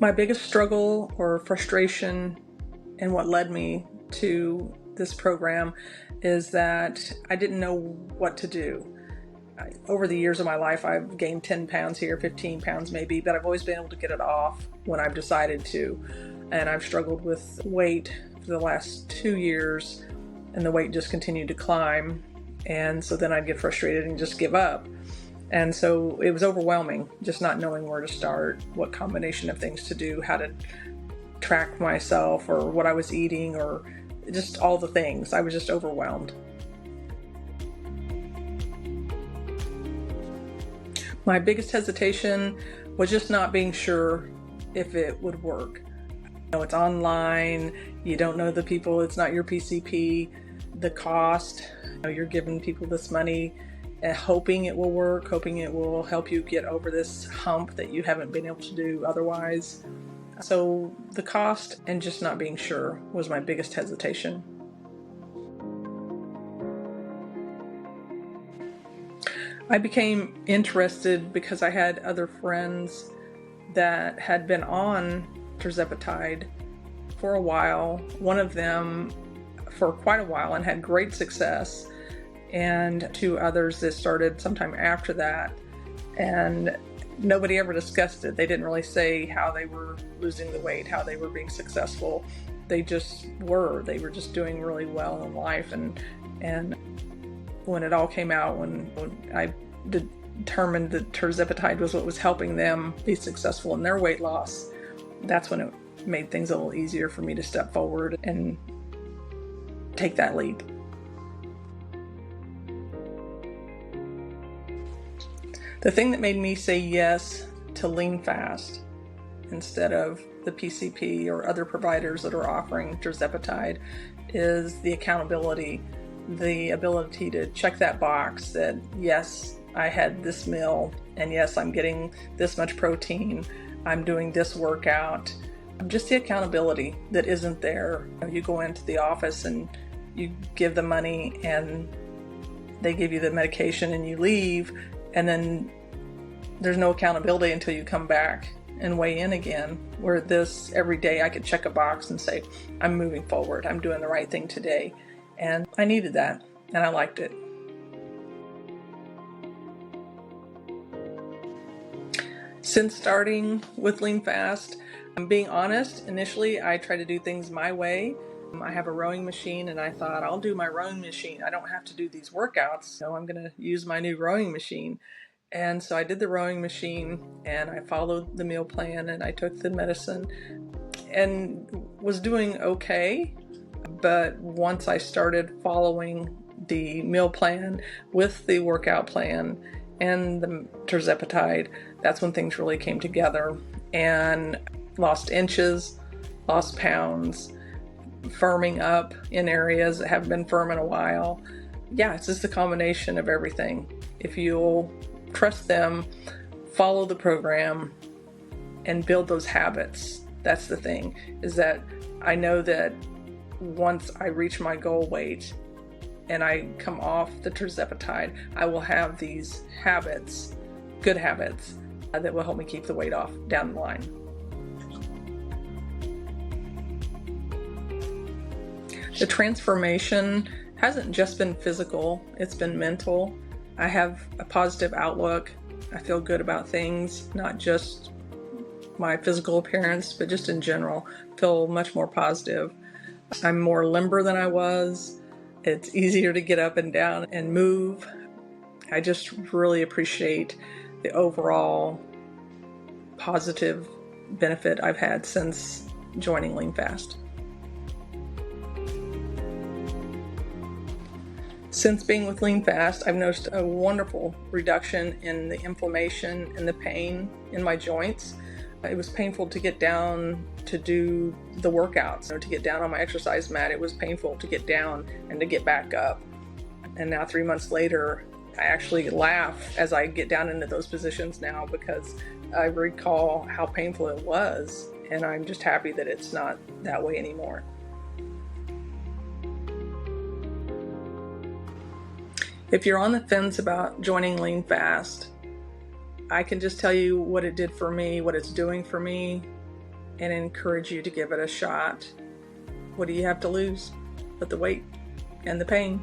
My biggest struggle or frustration and what led me to this program is that I didn't know what to do. Over the years of my life, I've gained 10 pounds here, 15 pounds maybe, but I've always been able to get it off when I've decided to. And I've struggled with weight for the last 2 years, and the weight just continued to climb. And so then I'd get frustrated and just give up. And so it was overwhelming, just not knowing where to start, what combination of things to do, how to track myself or what I was eating, or just all the things. I was just overwhelmed. My biggest hesitation was just not being sure if it would work. It's online, you don't know the people, it's not your PCP, the cost, you're giving people this money, hoping it will work, hoping it will help you get over this hump that you haven't been able to do otherwise. So the cost and just not being sure was my biggest hesitation. I became interested because I had other friends that had been on tirzepatide for a while, one of them for quite a while, and had great success, and 2 others that started sometime after that, and nobody ever discussed it. They didn't really say how they were losing the weight, how they were being successful. They were just doing really well in life. And when it all came out, when I determined that tirzepatide was what was helping them be successful in their weight loss, that's when it made things a little easier for me to step forward and take that leap. The thing that made me say yes to LeanFast instead of the PCP or other providers that are offering tirzepatide is the accountability, the ability to check that box that yes, I had this meal, and yes, I'm getting this much protein, I'm doing this workout. Just the accountability that isn't there. You go into the office and you give the money and they give you the medication and you leave, and then there's no accountability until you come back and weigh in again. Where this, every day I could check a box and say, I'm moving forward, I'm doing the right thing today. And I needed that, and I liked it. Since starting with LeanFast, I'm being honest, initially I tried to do things my way. I have a rowing machine, and I thought, I'll do my rowing machine. I don't have to do these workouts, so I'm going to use my new rowing machine. And so I did the rowing machine, and I followed the meal plan, and I took the medicine and was doing okay. But once I started following the meal plan with the workout plan and the tirzepatide, that's when things really came together, and lost inches, lost pounds, firming up in areas that haven't been firm in a while. Yeah, it's just a combination of everything. If you'll trust them, follow the program, and build those habits, that's the thing, is that I know that once I reach my goal weight and I come off the tirzepatide, I will have these habits, good habits, that will help me keep the weight off down the line. The transformation hasn't just been physical, it's been mental. I have a positive outlook. I feel good about things, not just my physical appearance, but just in general. I feel much more positive. I'm more limber than I was. It's easier to get up and down and move. I just really appreciate the overall positive benefit I've had since joining LeanFast. Since being with LeanFast, I've noticed a wonderful reduction in the inflammation and the pain in my joints. It was painful to get down to do the workouts, to get down on my exercise mat. It was painful to get down and to get back up. And now 3 months later, I actually laugh as I get down into those positions now because I recall how painful it was, and I'm just happy that it's not that way anymore. If you're on the fence about joining LeanFast, I can just tell you what it did for me, what it's doing for me. and encourage you to give it a shot. What do you have to lose but the weight and the pain?